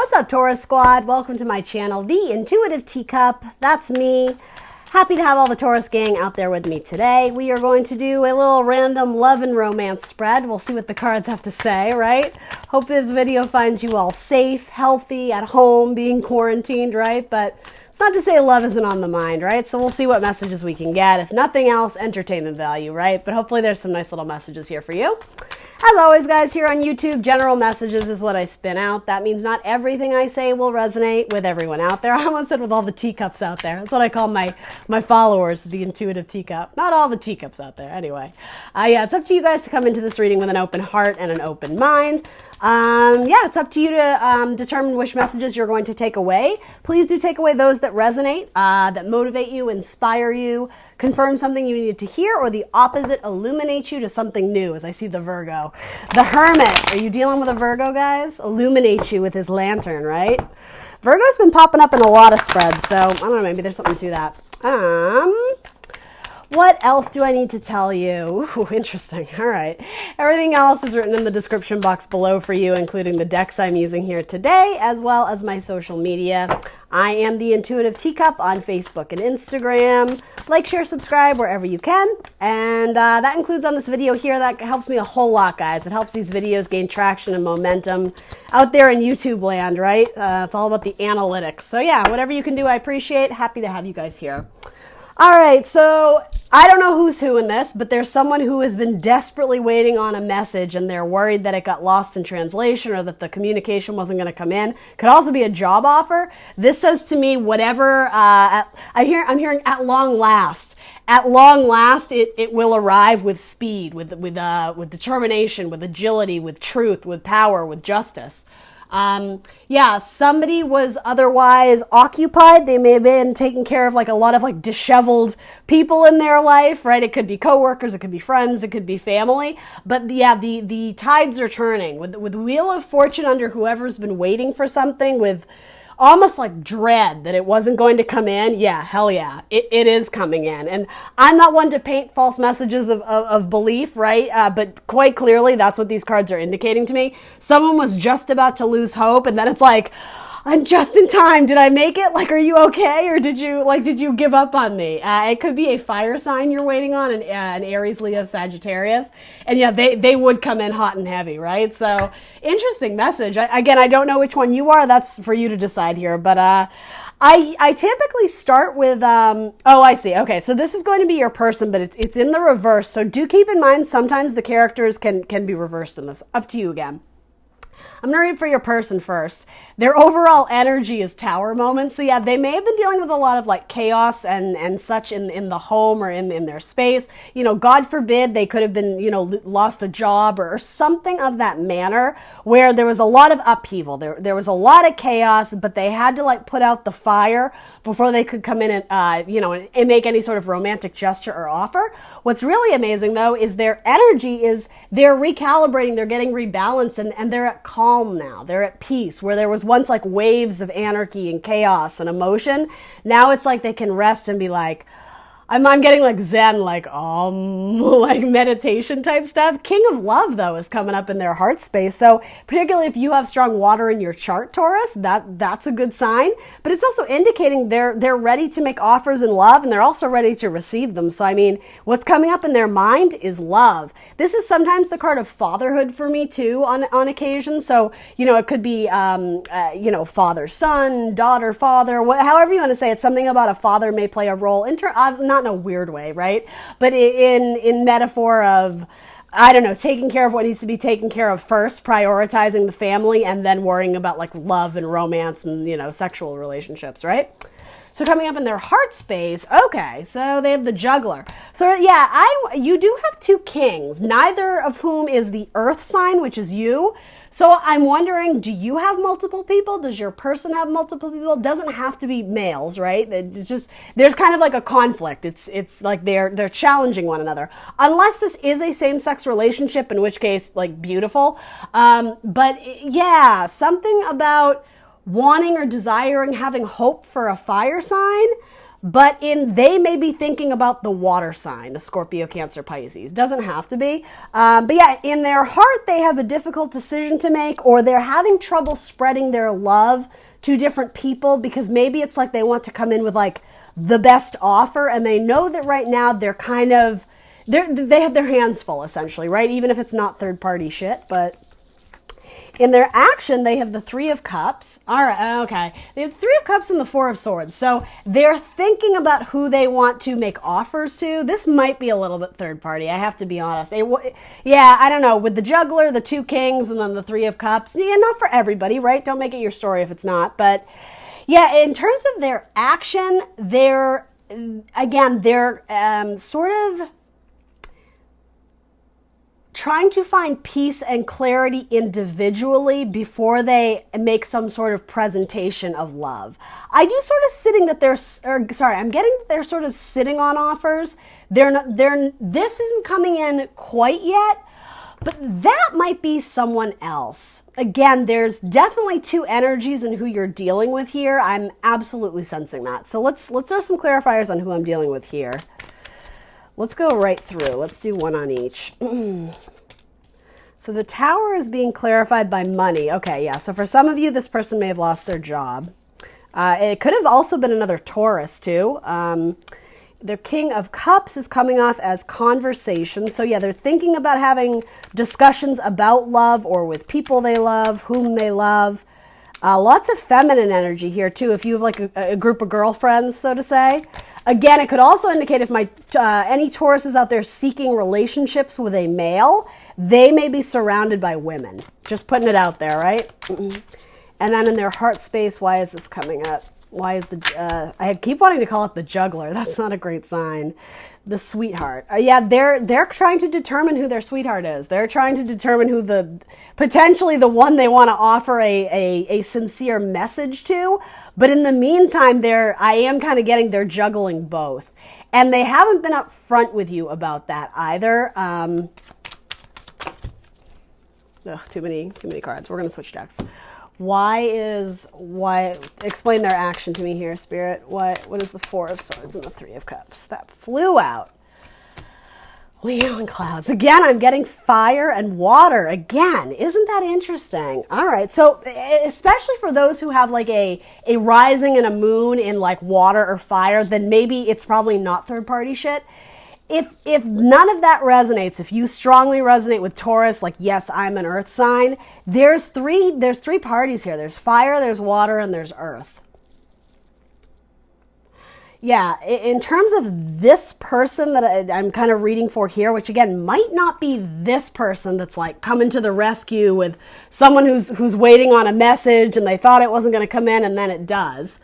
What's up, Taurus Squad? Welcome to my channel, The Intuitive Teacup. That's me. Happy to have all the Taurus gang out there with me today. We are going to do a little random love and romance spread. We'll see what the cards have to say, right? Hope this video finds you all safe, healthy, at home, being quarantined, right? But it's not to say love isn't on the mind, right? So we'll see what messages we can get. If nothing else, entertainment value, right? But hopefully there's some nice little messages here for you. As always, guys, here on YouTube, general messages is what I spin out. That means not everything I say will resonate with everyone out there. I almost said with all the teacups out there. That's what I call my followers, the intuitive teacup. Not all the teacups out there, anyway. Yeah, it's up to you guys to come into this reading with an open heart and an open mind. Yeah, it's up to you to determine which messages you're going to take away. Please do take away those that resonate, that motivate you, inspire you, confirm something you needed to hear, or the opposite, illuminate you to something new, as I see the Virgo. The Hermit. Are you dealing with a Virgo, guys? Illuminates you with his lantern, right? Virgo's been popping up in a lot of spreads, so I don't know, maybe there's something to that. What else do I need to tell you? Ooh, interesting. All right. Everything else is written in the description box below for you, including the decks I'm using here today, as well as my social media. I am the Intuitive Teacup on Facebook and Instagram. Like, share, subscribe wherever you can. And that includes on this video here. That helps me a whole lot, guys. It helps these videos gain traction and momentum out there in YouTube land, right? It's all about the analytics. So yeah, whatever you can do, I appreciate. Happy to have you guys here. All right, so I don't know who's who in this, but there's someone who has been desperately waiting on a message and they're worried that it got lost in translation or that the communication wasn't going to come in. Could also be a job offer. This says to me, whatever, I'm hearing at long last. At long last, it will arrive with speed, with determination, with agility, with truth, with power, with justice. Yeah, somebody was otherwise occupied. They may have been taking care of like a lot of like disheveled people in their life, right? It could be coworkers, it could be friends, it could be family. But yeah, the tides are turning with Wheel of Fortune under whoever's been waiting for something with almost like dread that it wasn't going to come in. Yeah, hell yeah, it is coming in. And I'm not one to paint false messages of belief, right? But quite clearly, that's what these cards are indicating to me. Someone was just about to lose hope, and then it's like, I'm just in time. Did I make it? Like, are you okay? Or did you give up on me? It could be a fire sign you're waiting on, an Aries, Leo, Sagittarius. And yeah, they would come in hot and heavy, right? So interesting message. Again, I don't know which one you are. That's for you to decide here. But I typically start with, oh, I see. Okay, so this is going to be your person, but it's in the reverse. So do keep in mind, sometimes the characters can be reversed in this. Up to you again. I'm going to read for your person first. Their overall energy is tower moments. So yeah, they may have been dealing with a lot of like chaos and such in the home or in their space. You know, God forbid they could have been, you know, lost a job or something of that manner where there was a lot of upheaval. There was a lot of chaos, but they had to like put out the fire before they could come in and, you know, and make any sort of romantic gesture or offer. What's really amazing though is their energy is they're recalibrating, they're getting rebalanced, and they're at calm now. They're at peace. Where there was once like waves of anarchy and chaos and emotion, now it's like they can rest and be like, I'm getting like Zen, like like meditation type stuff. King of Love though is coming up in their heart space. So particularly if you have strong water in your chart, Taurus, that's a good sign. But it's also indicating they're ready to make offers in love, and they're also ready to receive them. So I mean, what's coming up in their mind is love. This is sometimes the card of fatherhood for me too on occasion. So you know, it could be you know, father son, daughter father, however you want to say it. Something about a father may play a role not in a weird way, right? But in metaphor of, I don't know, taking care of what needs to be taken care of first, prioritizing the family, and then worrying about like love and romance and, you know, sexual relationships, right? So coming up in their heart space, okay, so they have the Juggler. So yeah, you do have two kings, neither of whom is the earth sign, which is you. So I'm wondering, do you have multiple people? Does your person have multiple people? It doesn't have to be males, right? It's just, there's kind of like a conflict. It's like they're challenging one another. Unless this is a same-sex relationship, in which case, like, beautiful. But yeah, something about wanting or desiring, having hope for a fire sign, but they may be thinking about the water sign, a Scorpio, Cancer, Pisces. Doesn't have to be. But yeah, in their heart, they have a difficult decision to make, or they're having trouble spreading their love to different people because maybe it's like they want to come in with like the best offer, and they know that right now they're kind of, they have their hands full essentially, right? Even if it's not third party shit, but in their action, they have the Three of Cups. All right, okay. They have Three of Cups and the Four of Swords. So they're thinking about who they want to make offers to. This might be a little bit third party, I have to be honest. Yeah, I don't know. With the Juggler, the Two Kings, and then the Three of Cups. Yeah, not for everybody, right? Don't make it your story if it's not. But yeah, in terms of their action, they're sort of trying to find peace and clarity individually before they make some sort of presentation of love. I do sort of I'm getting that they're sort of sitting on offers. This isn't coming in quite yet, but that might be someone else. Again, there's definitely two energies in who you're dealing with here. I'm absolutely sensing that. So let's throw some clarifiers on who I'm dealing with here. Let's go right through. Let's do one on each. So the Tower is being clarified by money. Okay, yeah. So for some of you, this person may have lost their job. It could have also been another Taurus too. Their King of Cups is coming off as conversation. So yeah, they're thinking about having discussions about love or with people they love, whom they love. Lots of feminine energy here too, if you have like a group of girlfriends, so to say. Again, it could also indicate if any Tauruses out there seeking relationships with a male, they may be surrounded by women. Just putting it out there, right? And then in their heart space, why is this coming up? Why is I keep wanting to call it the Juggler. That's not a great sign. The Sweetheart. Yeah, they're trying to determine who their sweetheart is. They're trying to determine who potentially the one they want to offer a sincere message to. But in the meantime, I am kind of getting they're juggling both. And they haven't been upfront with you about that either. Too many cards. We're going to switch decks. Explain their action to me here, Spirit. What is the Four of Swords and the Three of Cups? That flew out. Leo and clouds. Again, I'm getting fire and water. Again, isn't that interesting? All right. So especially for those who have like a rising and a moon in like water or fire, then maybe it's probably not third party shit. If none of that resonates, if you strongly resonate with Taurus, like, yes, I'm an earth sign, there's three parties here. There's fire, there's water, and there's earth. Yeah, in terms of this person that I'm kind of reading for here, which again might not be this person that's like coming to the rescue with someone who's waiting on a message and they thought it wasn't going to come in and then it does.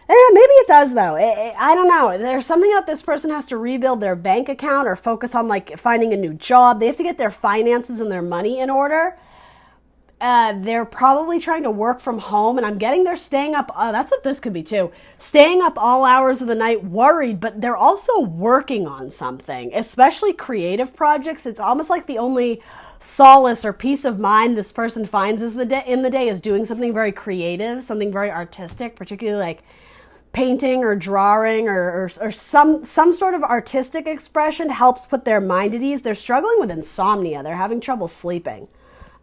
Maybe it does though. I don't know. There's something about this person has to rebuild their bank account or focus on like finding a new job. They have to get their finances and their money in order. They're probably trying to work from home, and I'm getting they're staying up. That's what this could be too. Staying up all hours of the night, worried, but they're also working on something, especially creative projects. It's almost like the only solace or peace of mind this person finds in the day is doing something very creative, something very artistic, particularly like painting or drawing or some sort of artistic expression helps put their mind at ease. They're struggling with insomnia. They're having trouble sleeping.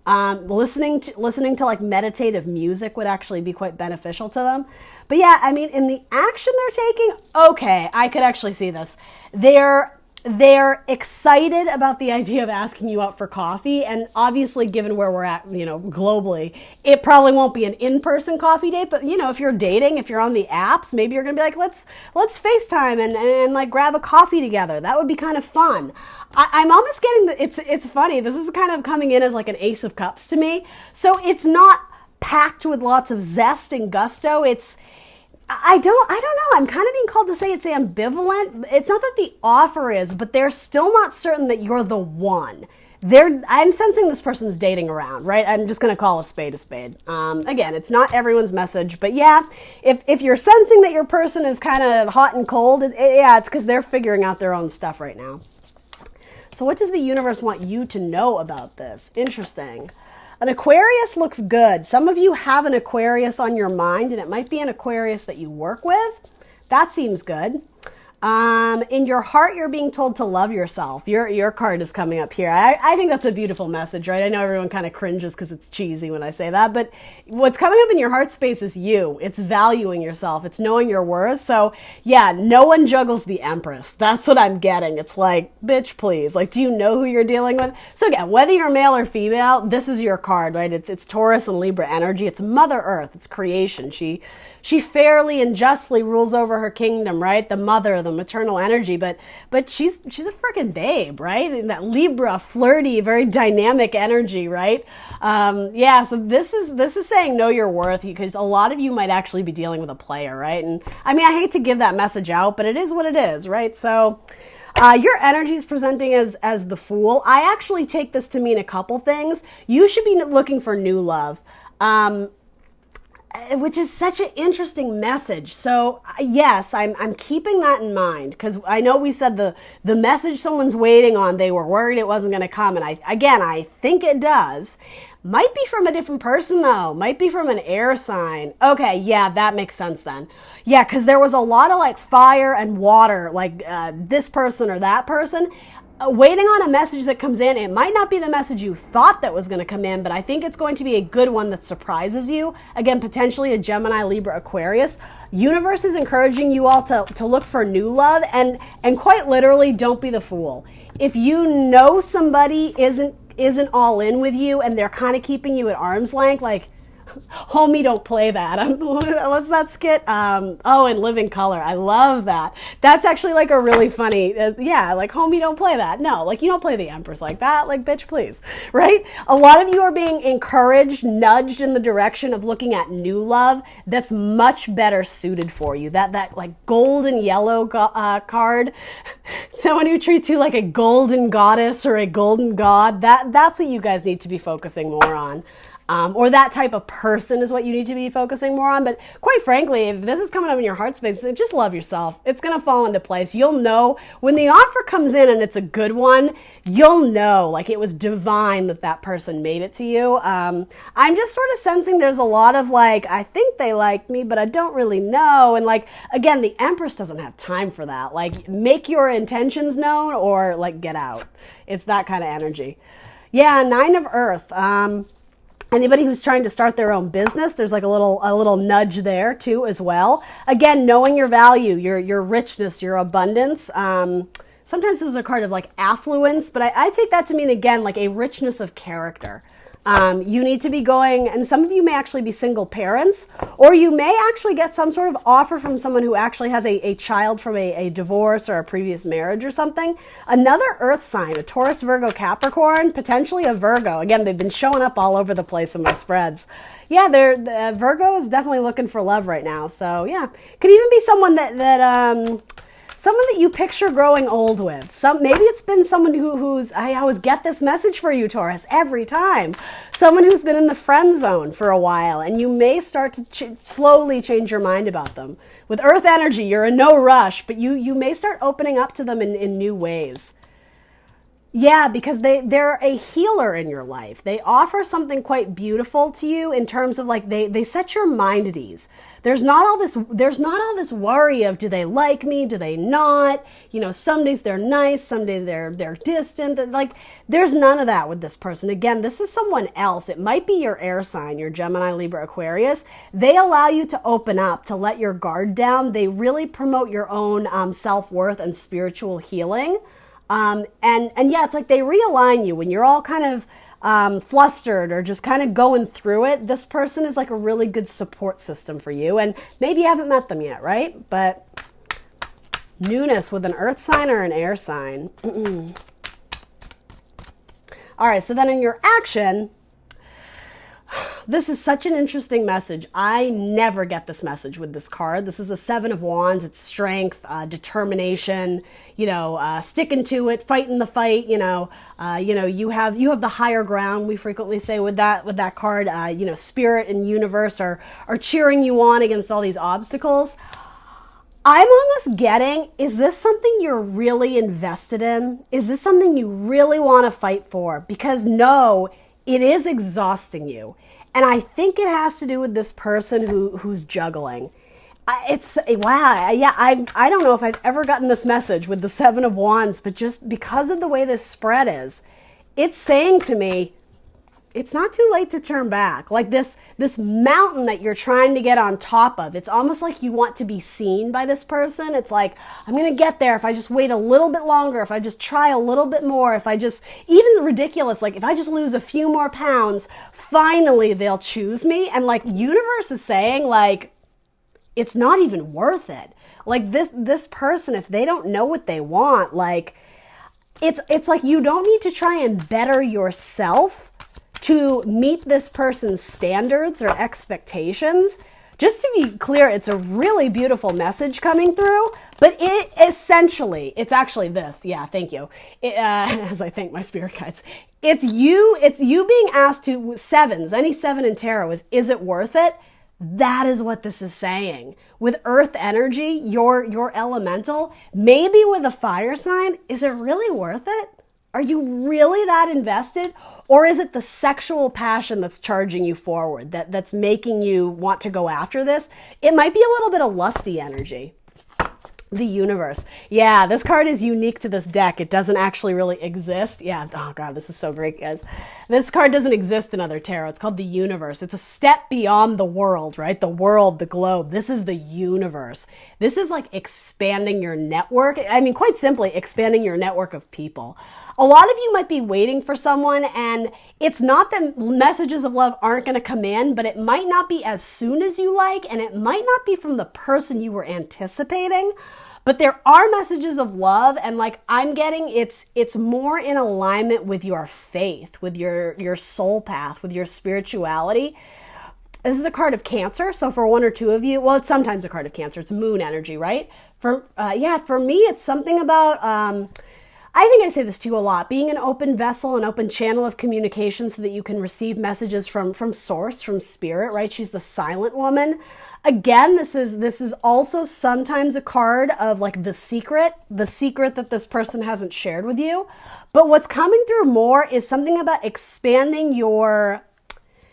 Listening to like meditative music would actually be quite beneficial to them. But yeah, I mean, in the action they're taking, okay, I could actually see this. They're excited about the idea of asking you out for coffee, and obviously given where we're at, globally, it probably won't be an in-person coffee date, but if you're dating, if you're on the apps, maybe you're gonna be like, let's FaceTime and like grab a coffee together. That would be kind of fun. I'm almost getting it's funny. This is kind of coming in as like an Ace of Cups to me. So it's not packed with lots of zest and gusto. I don't know. I'm kind of being called to say it's ambivalent. It's not that the offer is, but they're still not certain that you're the one. I'm sensing this person's dating around, right? I'm just going to call a spade a spade. Again, it's not everyone's message, but yeah, if you're sensing that your person is kind of hot and cold, it's because they're figuring out their own stuff right now. So what does the universe want you to know about this? Interesting. An Aquarius looks good. Some of you have an Aquarius on your mind, and it might be an Aquarius that you work with, that seems good. In your heart, you're being told to love yourself. Your card is coming up here. I think that's a beautiful message, right? I know everyone kind of cringes because it's cheesy when I say that, but what's coming up in your heart space is you. It's valuing yourself. It's knowing your worth. So yeah, no one juggles the Empress. That's what I'm getting. It's like, bitch, please. Like, do you know who you're dealing with? So again, whether you're male or female, this is your card, right? It's Taurus and Libra energy. It's Mother Earth. It's creation. She fairly and justly rules over her kingdom, right? The mother, the maternal energy, but she's a freaking babe, right? And that Libra, flirty, very dynamic energy, right? Yeah, so this is saying know your worth, because a lot of you might actually be dealing with a player, right? And I mean, I hate to give that message out, but it is what it is, right? So your energy is presenting as the Fool. I actually take this to mean a couple things. You should be looking for new love. Which is such an interesting message. So yes, I'm keeping that in mind, because I know we said the message someone's waiting on, they were worried it wasn't going to come. And I think it does. Might be from a different person though. Might be from an air sign. Okay, yeah, that makes sense then. Yeah, because there was a lot of like fire and water, like this person or that person. Waiting on a message that comes in. It might not be the message you thought that was going to come in, but I think it's going to be a good one that surprises you. Again, potentially a Gemini, Libra, Aquarius. Universe is encouraging you all to look for new love, and quite literally, don't be the fool. If you know somebody isn't all in with you and they're kind of keeping you at arm's length, like, homie, don't play that. What's that skit? In Living Color. I love that. That's actually like a really funny, like, homie, don't play that. No, like, you don't play the Empress like that. Like, bitch, please. Right? A lot of you are being encouraged, nudged in the direction of looking at new love that's much better suited for you. That like golden yellow card, someone who treats you like a golden goddess or a golden god, that's what you guys need to be focusing more on. Or that type of person is what you need to be focusing more on. But quite frankly, if this is coming up in your heart space, just love yourself. It's going to fall into place. You'll know when the offer comes in and it's a good one, you'll know like it was divine that person made it to you. I'm just sort of sensing there's a lot of like, I think they like me, but I don't really know. And like, again, the Empress doesn't have time for that. Like, make your intentions known or like get out. It's that kind of energy. Yeah, Nine of Earth. Anybody who's trying to start their own business, there's like a little nudge there too as well. Again, knowing your value, your richness, your abundance. Sometimes this is a card of like affluence, but I take that to mean, again, like a richness of character. You need to be going, and some of you may actually be single parents, or you may actually get some sort of offer from someone who actually has a child from a divorce or a previous marriage or something. Another earth sign, a Taurus, Virgo, Capricorn, potentially a Virgo. Again, they've been showing up all over the place in my spreads. Yeah, Virgo is definitely looking for love right now. So yeah, could even be someone someone that you picture growing old with. Maybe it's been someone who's, I always get this message for you, Taurus, every time. Someone who's been in the friend zone for a while, and you may start to slowly change your mind about them. With earth energy, you're in no rush, but you may start opening up to them in new ways. Yeah, because they're a healer in your life. They offer something quite beautiful to you in terms of like they set your mind at ease. There's not all this worry of, do they like me? Do they not? You know, some days they're nice, some days they're distant. Like, there's none of that with this person. Again, this is someone else. It might be your air sign, your Gemini, Libra, Aquarius. They allow you to open up, to let your guard down. They really promote your own self-worth and spiritual healing. And yeah, it's like they realign you when you're all kind of flustered or just kind of going through it. This person is like a really good support system for you, and maybe you haven't met them yet, right? But newness with an earth sign or an air sign. All right, so then in your action, this is such an interesting message. I never get this message with this card. This is the Seven of Wands. It's strength, determination, sticking to it, fighting the fight. You have the higher ground. We frequently say with that card, spirit and universe are cheering you on against all these obstacles. I'm almost getting, is this something you're really invested in? Is this something you really want to fight for? Because no, it is exhausting you. And I think it has to do with this person who's juggling. Wow. Yeah, I don't know if I've ever gotten this message with the Seven of Wands, but just because of the way this spread is, it's saying to me, it's not too late to turn back. Like this mountain that you're trying to get on top of, it's almost like you want to be seen by this person. It's like, I'm going to get there if I just wait a little bit longer, if I just try a little bit more, if I just, even ridiculous, like if I just lose a few more pounds, finally they'll choose me. And like universe is saying, like, it's not even worth it. Like this person, if they don't know what they want, like it's like you don't need to try and better yourself to meet this person's standards or expectations. Just to be clear, it's a really beautiful message coming through, but it's actually this. Yeah, thank you. As I thank my spirit guides, it's you being asked to, sevens, any seven in tarot is it worth it? That is what this is saying. With earth energy, your elemental, maybe with a fire sign, is it really worth it? Are you really that invested? Or is it the sexual passion that's charging you forward, that's making you want to go after this? It might be a little bit of lusty energy. The universe. Yeah, this card is unique to this deck. It doesn't actually really exist. Yeah, oh God, this is so great, guys. This card doesn't exist in other tarot. It's called the universe. It's a step beyond the world, right? The world, the globe. This is the universe. This is like expanding your network. I mean, quite simply, expanding your network of people. A lot of you might be waiting for someone, and it's not that messages of love aren't going to come in, but it might not be as soon as you like, and it might not be from the person you were anticipating. But there are messages of love, and like I'm getting, it's more in alignment with your faith, with your soul path, with your spirituality. This is a card of Cancer, so for one or two of you, well, it's sometimes a card of Cancer. It's moon energy, right? For me, it's something about. I think I say this to you a lot, being an open vessel, an open channel of communication so that you can receive messages from source, from spirit, right? She's the silent woman. Again, this is also sometimes a card of like the secret that this person hasn't shared with you. But what's coming through more is something about expanding your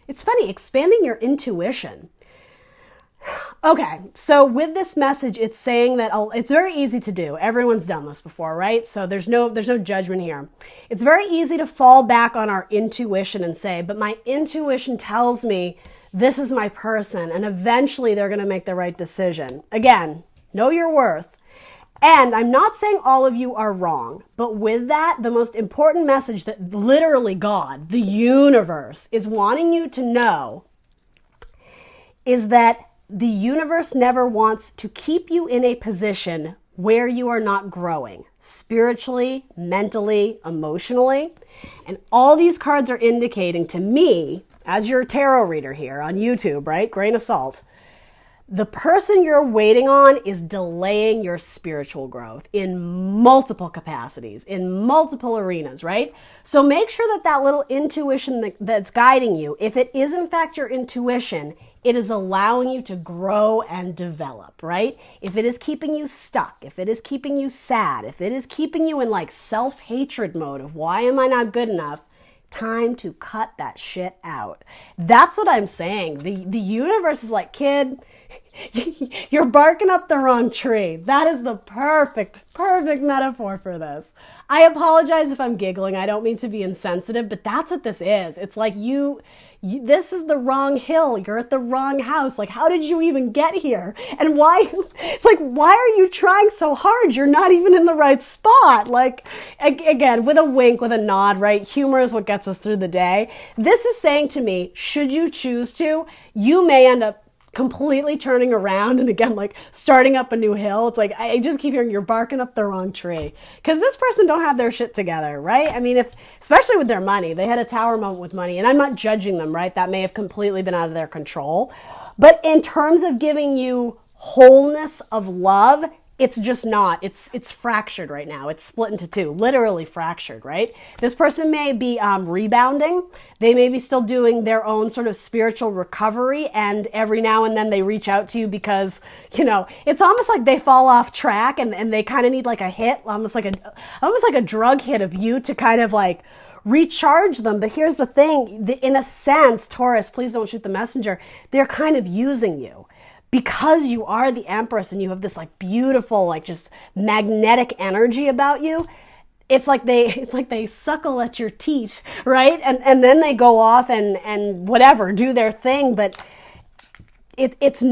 intuition. Okay, so with this message, it's saying that it's very easy to do. Everyone's done this before, right? So there's no judgment here. It's very easy to fall back on our intuition and say, but my intuition tells me this is my person, and eventually they're going to make the right decision. Again, know your worth. And I'm not saying all of you are wrong, but with that, the most important message that literally God, the universe, is wanting you to know is that the universe never wants to keep you in a position where you are not growing spiritually, mentally, emotionally. And all these cards are indicating to me, as your tarot reader here on YouTube, right? Grain of salt. The person you're waiting on is delaying your spiritual growth in multiple capacities, in multiple arenas, right? So make sure that little intuition that's guiding you, if it is in fact your intuition, it is allowing you to grow and develop, right? If it is keeping you stuck, if it is keeping you sad, if it is keeping you in like self-hatred mode of why am I not good enough, time to cut that shit out. That's what I'm saying. The universe is like, kid, you're barking up the wrong tree. That is the perfect metaphor for this. I apologize if I'm giggling. I don't mean to be insensitive, but that's what this is. It's like this is the wrong hill. You're at the wrong house. Like, how did you even get here? And why? It's like, why are you trying so hard? You're not even in the right spot. Like, again, with a wink, with a nod, right? Humor is what gets us through the day. This is saying to me, should you choose to, you may end up completely turning around and again, like starting up a new hill. It's like, I just keep hearing you're barking up the wrong tree because this person don't have their shit together, right? I mean, especially with their money, they had a tower moment with money, and I'm not judging them, right? That may have completely been out of their control. But in terms of giving you wholeness of love, it's just not. It's fractured right now. It's split into two, literally fractured, right? This person may be rebounding. They may be still doing their own sort of spiritual recovery, and every now and then they reach out to you because, it's almost like they fall off track and they kind of need like a hit, almost like a drug hit of you to kind of like recharge them. But here's the thing, in a sense, Taurus, please don't shoot the messenger, they're kind of using you. because you are the Empress and you have this like beautiful, like just magnetic energy about you, it's like they suckle at your teat, right? And then they go off and whatever, do their thing. But it's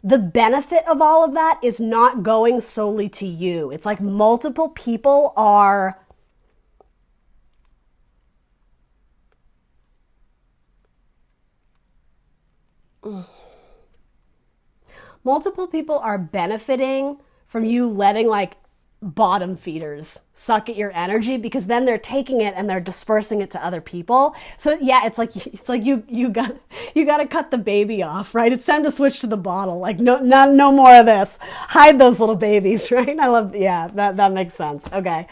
the benefit of all of that is not going solely to you. It's like multiple people are benefiting from you letting like bottom feeders suck at your energy, because then they're taking it and they're dispersing it to other people. So yeah, it's like you got to cut the baby off, right? It's time to switch to the bottle. Like no more of this. Hide those little babies, right? I love, yeah, that makes sense. Okay.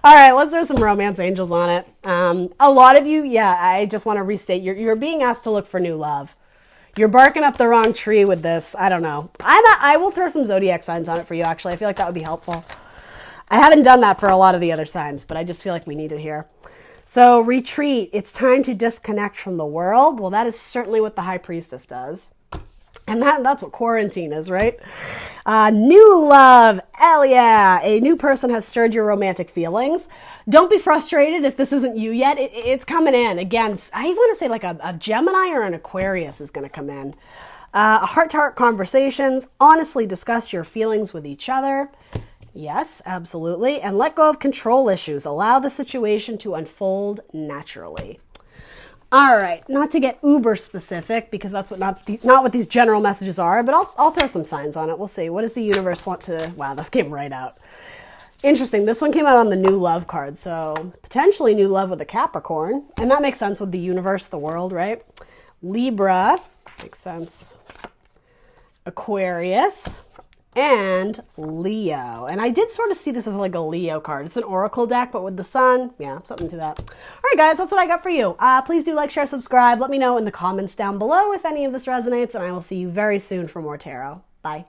All right, let's throw some romance angels on it. A lot of you, yeah, I just want to restate, you're being asked to look for new love. You're barking up the wrong tree with this. I don't know. I will throw some zodiac signs on it for you, actually. I feel like that would be helpful. I haven't done that for a lot of the other signs, but I just feel like we need it here. So retreat. It's time to disconnect from the world. Well, that is certainly what the High Priestess does. And that's what quarantine is, right? New love. Hell yeah. A new person has stirred your romantic feelings. Don't be frustrated if this isn't you yet. It's coming in. Again, I want to say like a Gemini or an Aquarius is going to come in. Heart-to-heart conversations. Honestly discuss your feelings with each other. Yes, absolutely. And let go of control issues. Allow the situation to unfold naturally. All right, not to get uber specific, because that's not what these general messages are, but I'll throw some signs on it. We'll see. What does the universe want to... Wow, this came right out. Interesting. This one came out on the new love card, so potentially new love with a Capricorn. And that makes sense with the universe, the world, right? Libra, makes sense. Aquarius, and Leo. And I did sort of see this as like a Leo card. It's an oracle deck, but with the sun. Yeah, something to that. All right, guys, that's what I got for you. Please do like, share, subscribe. Let me know in the comments down below if any of this resonates, and I will see you very soon for more tarot. Bye.